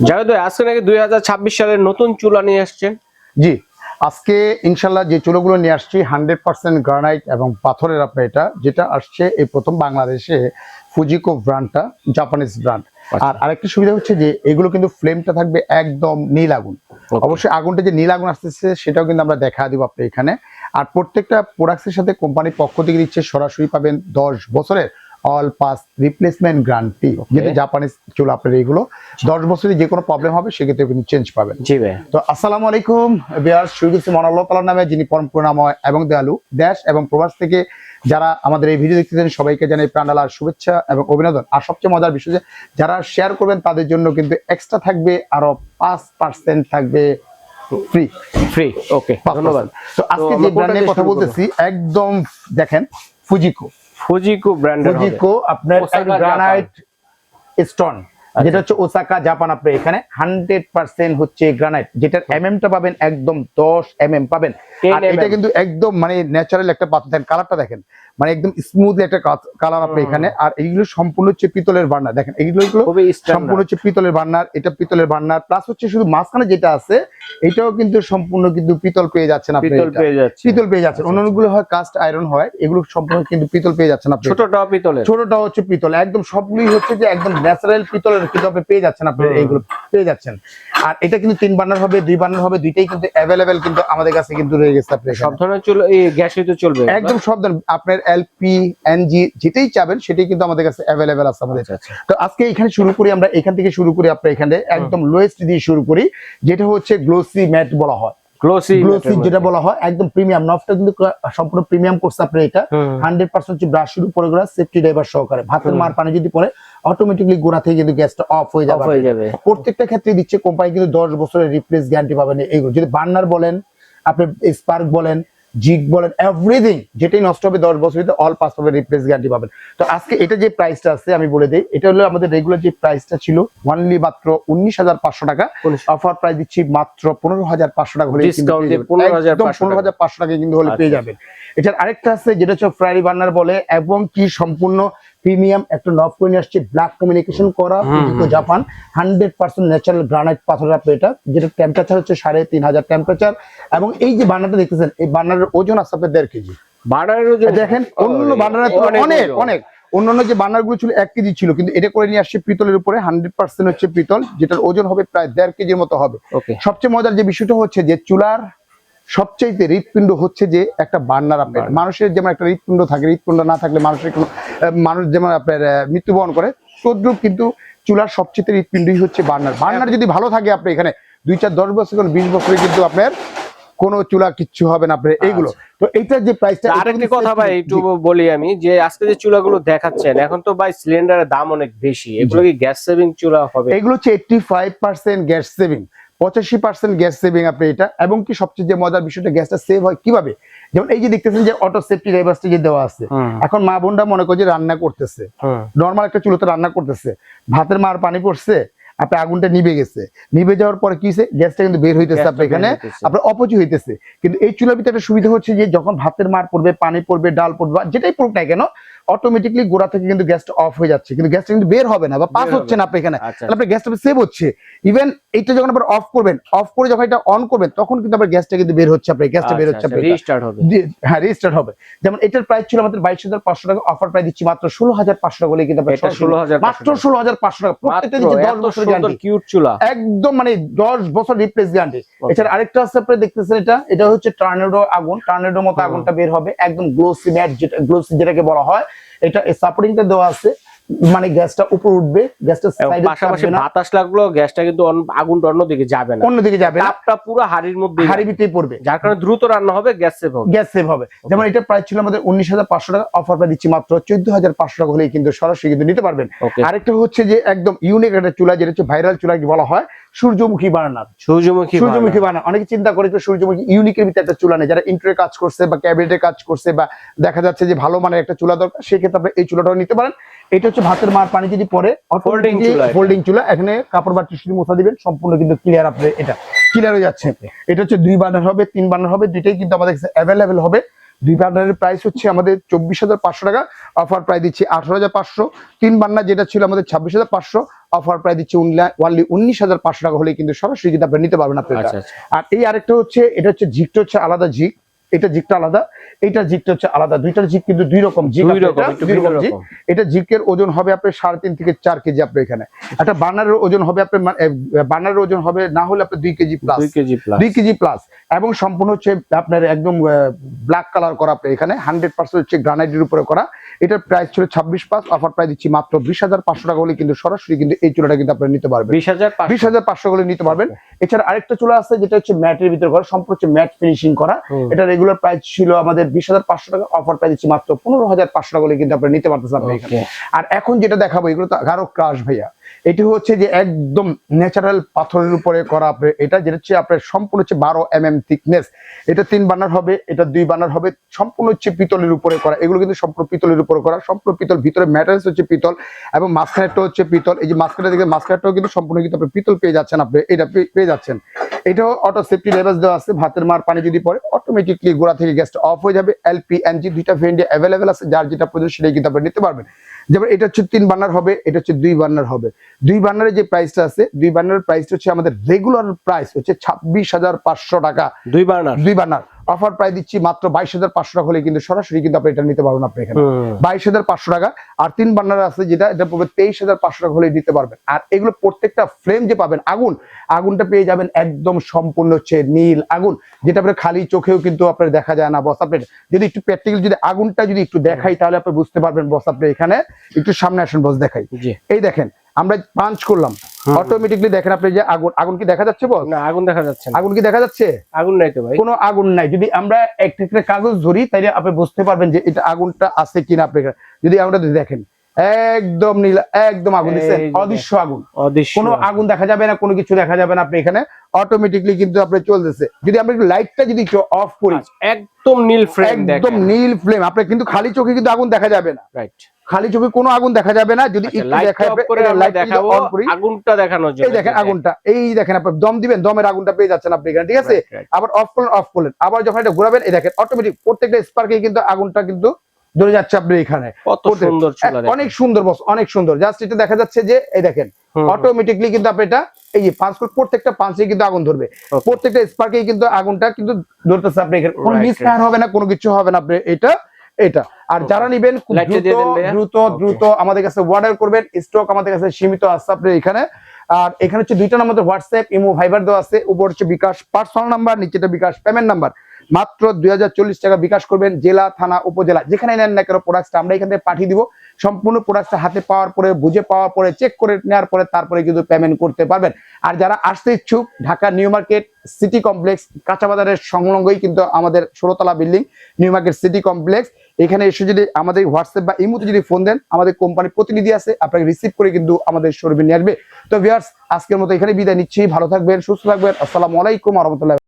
জাভেদ ভাই, আজকে নাকি 2026 সালের নতুন চুলা নিয়ে আসছেন? জি, আজকে ইনশাল্লাহ যে চুলোগুলো নিয়ে আসছি 100% গ্রানাইট এবং পাথরের, আপনার এটা যেটা আসছে এই প্রথম বাংলাদেশে ফুজিকো ব্র্যান্ডটা, জাপানিজ ব্র্যান্ড। আর আরেকটা সুবিধা হচ্ছে যে এগুলো কিন্তু ফ্লেমটা থাকবে একদম নীল আগুন। অবশ্যই আগুনটা যে নীল আগুন আসতেছে সেটাও কিন্তু আমরা দেখা দিব আপনি এখানে। আর প্রত্যেকটা প্রোডাক্টের সাথে কোম্পানির পক্ষ থেকে দিচ্ছে, সরাসরি পাবেন 10 বছরের অল পাস রিপ্লেসমেন্ট গ্যারান্টি। যেটা জাপানিজ চুলা, আপনার এইগুলো 10 বছরে যে কোনো প্রবলেম হবে সেক্ষেত্রে কিন্তু চেঞ্জ পাবেন। জি ভাই। তো আসসালামু আলাইকুম ভিউয়ার্স, শুরু করছি মহান আল্লাহ তাআলার নামে, যিনি পরম করুণাময় এবং দয়ালু। দেশ এবং প্রবাস থেকে যারা আমাদের এই ভিডিও দেখতেছেন সবাইকে জানাই প্রাণঢালার শুভেচ্ছা এবং অভিনন্দন। আর সবচেয়ে মজার বিষয় যে যারা শেয়ার করবেন তাদের জন্য কিন্তু এক্সট্রা থাকবে, আরো 5% থাকবে ফ্রি। ওকে, ধন্যবাদ। তো আজকে যে ব্র্যান্ডের কথা বলতেছি একদম দেখেন, ফুজিকো ব্র্যান্ডের হবে। ফুজিকো আপনার গ্রানাইট স্টোন, যেটা হচ্ছে ওসাকা জাপান। আপনি এখানে 100% হচ্ছে গ্রানাইট, যেটার এমএমটা পাবেন একদম 10 এমএম পাবেন। আর এটা কিন্তু একদম মানে ন্যাচারাল একটা পাথর। দেখেন কালারটা, দেখেন মানে একদম স্মুথলি একটা কালার আপনি এখানে। আর এইগুলো সম্পূর্ণ হচ্ছে পিতলের বার্নার। দেখেন এইগুলো সম্পূর্ণ হচ্ছে পিতলের বার্নার, এটা পিতলের বার্নার প্লাস হচ্ছে শুধু মাঝখানে যেটা আছে এটাও কিন্তু সম্পূর্ণ কিন্তু পিতল পেয়ে যাচ্ছেন আপনি। পিতল পেয়ে যাচ্ছেন। অন্যগুলো হয় কাস্ট আয়রন হয়, এগুলো সম্পূর্ণ কিন্তু পিতল পেয়ে যাচ্ছেন আপনি। ছোটটাও হচ্ছে পিতল, একদম সবগুলোই হচ্ছে যে একদম ন্যাচারাল পিতলের কিন্তু আপনি পেয়ে যাচ্ছেন, আপনি এইগুলো পেয়ে যাচ্ছেন। আর এটা কিন্তু 3 বার্নার হবে, 2 বার্নার হবে, দুইটাই কিন্তু অ্যাভেলেবেল কিন্তু আমাদের কাছে কিন্তু রয়ে গেছে। আপনি সব ধরনের চুলা এই গ্যাসে তো চলবে, একদম সব ধরনের আপনার এলপি এনজি যেটাই চাবেন সেটাই কিন্তু আমাদের কাছে অ্যাভেলেবেল আছে আমাদের। তো আজকে এখানে শুরু করি, আমরা এখান থেকে শুরু করি। আপনার এখানে একদম লোয়েস্ট দিয়ে শুরু করি, যেটা হচ্ছে গ্লোসি ম্যাট বলা হয়। গ্লোসি যেটা বলা হয় একদম প্রিমিয়াম। নফটা কিন্তু সম্পূর্ণ প্রিমিয়াম করছে আপনি এটা। 100% হচ্ছে ব্রাশের উপরে করা, সেফটি ড্রাইভার সহকারে। ভাতের মার পানি যদি পড়ে অটোমেটিক্যালি গোড়া থেকে কিন্তু গ্যাসটা অফ হয়ে যাবে। প্রত্যেকটা ক্ষেত্রে দিচ্ছে কোম্পানি কিন্তু 10 বছরের রিপ্লেস গ্যারান্টি পাবেন। এইগুলো যদি বার্নার বলেন, আপনি স্পার্ক বলেন, জিগ বলেন, এভরিথিং যেটাই নষ্ট হবে 10 বছর ভিতরে অল পাস পাবে, রিপ্লেস গ্যারান্টি পাবেন। তো আজকে এটা যে প্রাইসটা আছে আমি বলে দেই, এটা হলো আমাদের রেগুলার যে প্রাইসটা ছিল অনলি মাত্র 19,500 টাকা। অফার প্রাইস দিচ্ছি মাত্র 15,500 টাকা হলে, 15,500 টাকা কিন্তু হলে পেয়ে যাবেন। এটার আরেকটা আছে যেটা হচ্ছে ফ্রাইরি বার্নার বলে, এবং কি সম্পূর্ণ প্রিমিয়াম একটা নব করে নিয়ে আসছে, ব্ল্যাক কমিউনিকেশন করা, জাপান 100% ন্যাচারাল গ্রানাইট পাথর আপনি এটা, যেটা টেম্পারেচার হচ্ছে 3,500 টেম্পারেচার। এবং এই যে বার্নারটা দেখতেছেন, এই বার্নারের ওজন আছে আপনার 1.5 কেজি। বার্নারের ওজন দেখেন অন্য বার্নারের অনেক অন্যান্য যে বার্নার গুলো ছিল 1 কেজি ছিল, কিন্তু এটা করে নিয়ে আসছে পিতলের উপরে 100% হচ্ছে পিতল, যেটার ওজন হবে প্রায় 1.5 কেজির মতো হবে। সবচেয়ে মজার যে বিষয়টা হচ্ছে যে চুলার সবচাইতে হৃৎপিণ্ড হচ্ছে যে একটা বার্নার। আপনার মানুষের যেমন একটা হৃৎপিণ্ড থাকে, হৃৎপিণ্ড না থাকলে মানুষের কোনো মানুষ যেমন আপনার মৃত্যুবরণ করে, তদ্রুপ কিন্তু চুলার সবচেয়ে হৃৎপিণ্ডই হচ্ছে বার্নার। বার্নার যদি ভালো থাকে আপনি এখানে 2-4-10 বছর 20 বছরে কিন্তু আপনার কোন চুলা কিচ্ছু হবে না আপনার এইগুলো। তো এইটার যে প্রাইসটা, আরেকটা কথা ভাই একটু বলি আমি, যে আজকে যে চুলাগুলো দেখাচ্ছেন এখন তো ভাই সিলিন্ডারের দাম অনেক বেশি, এগুলো কি গ্যাস সেভিং চুলা হবে? এগুলো হচ্ছে 85% গ্যাস সেভিং, 85% গ্যাস সেভিং আপনি এটা। এবং কি সবচেয়ে যে মজার বিষয়টা, গ্যাসটা সেভ হয় কিভাবে, যেমন এই যে দেখতেছেন যে অটো সেফটি ড্রাইভারটা যে দেওয়া আছে। এখন মা বোনরা মনে করে যে রান্না করতেছে, নরমাল একটা চুলাতে রান্না করতেছে, ভাতের মার পানি পড়ছে, আপনি আগুনটা নিভে গেছে, নিভে যাওয়ার পরে কি গ্যাসটা কিন্তু বের হইতেছে আপনার এখানে, আপনার অপচয় হইতেছে। কিন্তু এই চুলার ভিতরে একটা সুবিধা হচ্ছে যে যখন ভাতের মার পড়বে, পানি পড়বে, ডাল পড়বে, যেটাই পড়ুক না কেন, অটোমেটিকলি গোড়া থেকে কিন্তু গ্যাসটা অফ হয়ে যাচ্ছে, কিন্তু গ্যাসটা কিন্তু বের হবে না বা পাস হচ্ছে না আপনার এখানে। আপনার গ্যাসটা সেভ হচ্ছে। ইভেন এইটা যখন আপনার অফ করবেন, অফ করে যখন এটা অন করবেন তখন কিন্তু আপনার গ্যাসটা কিন্তু বের হচ্ছে, আপনার গ্যাসটা বের হচ্ছে, রিস্টার্ট হবে। হ্যাঁ, রিস্টার্ট হবে। যেমন এটার প্রাইস ছিল আমাদের 22,500 টাকা, অফার প্রাইস দিচ্ছি মাত্র 16,500 টাকা হলে কিন্তু মাত্র 16,500 টাকা। প্রত্যেকটা দিচ্ছে 10 বছর গ্যারান্টি, কিউট চুলা একদম মানে 10 বছর রিপ্লেস গ্যারান্টি। এছাড়া আরেকটা আছে আপনি দেখতেছেন, এটা হচ্ছে টর্নেডো আগুন, টর্নেডোর মতো আগুনটা বের হবে, একদম গ্লোসি ম্যাট, যেটা গ্লোসি যেটাকে বলা হয়। এটা সাপোর্টিংটা দেওয়া আছে, মানে গ্যাসটা উপরে উঠবে, গ্যাসটা সাইডে পাশাপাশি বাতাস লাগলো গ্যাসটা কিন্তু আগুনটা অন্যদিকে যাবে না, তাপটা পুরো হাড়ির মধ্যে, হাড়ির ভিতরেই পড়বে, যার কারণে দ্রুত রান্না হবে, গ্যাস সেভ হবে। যেমন এটা প্রাইস ছিল আমাদের 19,500 টাকা, অফার প্রাইস দিচ্ছি মাত্র 14,500 টাকা হলেই কিন্তু সরাসরি কিন্তু নিতে পারবেন। আরেকটা হচ্ছে যে একদম ইউনিক একটা চুলা, যেটা হচ্ছে ভাইরাল চুলা বলা হয়, সূর্যমুখী বার্নার। সূর্যমুখী বার্নার অনেকে চিন্তা করে যে সূর্যমুখী ইউনিকের ভিতরে একটা চুলা নেই, যারা ইন্টেরিয়র কাজ করছে বা ক্যাবিনেটে কাজ করছে বা দেখা যাচ্ছে যে ভালো মানের একটা চুলা দরকার, সেক্ষেত্রে আপনি এই চুলাটাও নিতে পারেন। এটা হচ্ছে ভাতের মার পানি যদি পড়ে ফোল্ডিং চুলা, এখানে কাপড় বা টিস্যু মোছা দিবেন, সম্পূর্ণ কিন্তু ক্লিয়ার, আপনার এটা ক্লিয়ার হয়ে যাচ্ছে। এটা হচ্ছে 2 বার্নার হবে, 3 বার্নার হবে, দুইটাই কিন্তু আমাদের কাছে অ্যাভেলেবেল হবে। দুই বান্নারের প্রাইস হচ্ছে আমাদের 24,500 টাকা, অফার প্রাইস দিচ্ছি 18,500। তিন বান্নার যেটা ছিল আমাদের 26,500, অফার প্রাইস দিচ্ছি অনলি 19,500 টাকা হলে কিন্তু সরাসরি কিন্তু আপনি নিতে পারবেন আপনার। আর এই আরেকটা হচ্ছে, এটা হচ্ছে জিগটা হচ্ছে আলাদা জিগ, এটা জিগটা আলাদা, এটা জিগটা হচ্ছে আলাদা, দুইটার জিগ কিন্তু দুই রকম জিগ। এটা জিগের ওজন হবে আপনার 3.5 থেকে 4 কেজি আপনার এখানে। একটা বার্নারের ওজন হবে আপনার, বার্নারের ওজন হবে না হলে আপনার 2 কেজি প্লাস, 2 কেজি প্লাস, এবং সম্পূর্ণ হচ্ছে আপনার একদম ব্ল্যাক কালার করা আপনার এখানে 100% হচ্ছে গ্রানাইটের উপরে করা। এটার প্রাইস ছিল 26,500, অফার প্রাইস দিচ্ছি মাত্র 20,500 টাকা হলে কিন্তু সরাসরি কিন্তু এই চুলাটা কিন্তু আপনি নিতে পারবেন 20,500 হলে নিতে পারবেন। এছাড়া আরেকটা চুলা আছে যেটা হচ্ছে ম্যাটের ভিতরে করা, সম্পূর্ণ হচ্ছে ম্যাট ফিনিশিং করা। এটা রেগুলার প্রাইস ছিল আমাদের 20,500 টাকা, অফার প্রাইস দিচ্ছি মাত্র 15,500 টাকা হলে কিন্তু আপনি নিতে পারতেছেন আপনি এখানে। আর এখন যেটা দেখাবো এগুলো তো গাঢ় ক্রাশ ভাইয়া, এটি হচ্ছে যে একদম ন্যাচারাল পাথরের উপরে করা আপনার, এটা যেটা হচ্ছে আপনার সম্পূর্ণ হচ্ছে 12 mm থিকনেস। এটা 3 বার্নার হবে, এটা 2 বার্নার হবে, সম্পূর্ণ হচ্ছে পিতলের উপরে করা। এগুলো কিন্তু সম্পূর্ণ পিতলের উপরে করা, সম্পূর্ণ পিতল, ভিতরে ম্যাটেরিয়ালস হচ্ছে পিতল এবং মাঝখানেরটা হচ্ছে পিতল। এই যে মাঝখানে দেখে মাঝখানেরটাও কিন্তু সম্পূর্ণ কিন্তু আপনি পিতল পেয়ে যাচ্ছেন, আপনি এটা পেয়ে যাচ্ছেন। এটাও অটো সেফটি লেভেল দেওয়া আছে, ভাতের মার পানি যদি পড়ে অটোমেটিকলি গোড়া থেকে গ্যাসটা অফ হয়ে যাবে। এলপি এনজি দুইটা ভেরিয়েন্টে অ্যাভেলেবেল আছে, যার যেটা প্রয়োজন সেটাই কিন্তু আপনি নিতে পারবেন। যেমন এটা হচ্ছে 3 বার্নার হবে, এটা হচ্ছে 2 বার্নার হবে। 2 বার্নারের যে প্রাইসটা আছে, 2 বার্নারের প্রাইসটা হচ্ছে আমাদের রেগুলার প্রাইস হচ্ছে 26,500 টাকা 2 বার্নার। অফার প্রাইস দিচ্ছি মাত্র 22,500 টাকা হলে কিন্তু সরাসরি কিন্তু আপনি এটা নিতে পারবেন আপনি এখানে 22,500 টাকা। আর 3 বার্নার আছে যেটা, এটা পড়বে 23,500 টাকা হলে দিতে পারবেন। আর এগুলো প্রত্যেকটা ফ্লেম যে পাবেন, আগুনটা পেয়ে যাবেন একদম সম্পূর্ণ হচ্ছে নীল আগুন, যেটা আপনার খালি চোখেও কিন্তু আপনার দেখা যায় না বস। আপনি যদি একটু প্র্যাকটিক্যাল যদি আগুনটা যদি একটু দেখাই তাহলে আপনি বুঝতে পারবেন বস। আপনি এখানে একটু সামনে আসেন বস, দেখাই। এই দেখেন আমরা পাঞ্চ করলাম, অটোমেটিকলি দেখেন আপনি যে আগুন কি দেখা যাচ্ছে বস? না, আগুন দেখা যাচ্ছে না। আগুন কি দেখা যাচ্ছে? আগুন নাই তো ভাই, কোনো আগুন নাই। যদি আমরা একটা কাগজ ধরি তাহলে আপনি বুঝতে পারবেন যে এটা আগুনটা আছে কিনা। আপনি যদি আগুনটা দেখেন একদম নীল, একদম আগুন দিচ্ছেন, অদৃশ্য আগুন, কোনো আগুন দেখা যাবে না, কোনো কিছু দেখা যাবে না। আপনি এখানে অটোমেটিকলি কিন্তু আপনি চলতেছে। যদি আমরা লাইটটা যদি একটু অফ করি, একদম নীল ফ্লেম, একদম নীল ফ্লেম। আপনি কিন্তু খালি চোখে কিন্তু আগুন দেখা যাবে না, রাইট? খালি চোখে কোনো আগুন দেখা যাবে না। যদি একটু আগুনটা দেখানোর জন্য, এই দেখেন আগুনটা, এই দেখেন আপনি দম দিবেন, দমের আগুনটা পেয়ে যাচ্ছেন আপনি এখানে, ঠিক আছে? আবার অফ করলেন, আবার যখন এটা ঘোরাবেন, এই দেখেন অটোমেটিক প্রত্যেকটা স্পার্কে কিন্তু আগুনটা কিন্তু ধরে যাচ্ছে আপনি এখানে। কত সুন্দর চুলা, অনেক সুন্দর বস, অনেক সুন্দর। জাস্ট এটা দেখা যাচ্ছে যে এই দেখেন অটোমেটিকলি কিন্তু আপনি এটা এই যে পাঁচ করে প্রত্যেকটা পাঁচে কিন্তু আগুন ধরবে, প্রত্যেকটা স্পার্কে কিন্তু আগুনটা কিন্তু ধরতেছে আপনি এখানে। কোনো মিসফায়ার হবে না, কোনো কিছু হবে না আপনি এটা। আর যারা নিবেন দ্রুত আমাদের কাছে অর্ডার করবেন, স্টক আমাদের কাছে সীমিত আছে আপনি এখানে। আর এখানে হচ্ছে 2টা নাম্বার, হোয়াটসঅ্যাপ, ইমো, ভাইবার দেওয়া আছে। উপর হচ্ছে বিকাশ পার্সোনাল নাম্বার, নিচেটা বিকাশ পেমেন্ট নাম্বার। মাত্র 2040 টাকা বিকাশ করবেন। জেলা, থানা, উপজেলা যেখানে নেন না কেন প্রোডাক্টটা আমরা এখান থেকে পাঠিয়ে দিব। সম্পূর্ণ প্রোডাক্টটা হাতে পাওয়ার পরে, বুঝে পাওয়ার পরে, চেক করে নেওয়ার পরে তারপরে কিন্তু পেমেন্ট করতে পারবেন। আর যারা আসতে ইচ্ছুক, Dhaka new market city complex কাঁচা বাজারের সংলগ্নই কিন্তু আমাদের 16 তলা building new market city complex. এখানে এসে যদি আমাদের হোয়াটসঅ্যাপ বা ইমোতে যদি ফোন দেন, আমাদের কোম্পানির প্রতিনিধি আছে, আপনাকে রিসিভ করে কিন্তু আমাদের শোরুমে নিয়ে আসবে। তো ভিউয়ার্স, আজকের মতো এখানে বিদায় নিচ্ছি। ভালো থাকবেন, সুস্থ থাকবেন। আসসালামু আলাইকুম ওয়া রাহমাতুল্লাহ।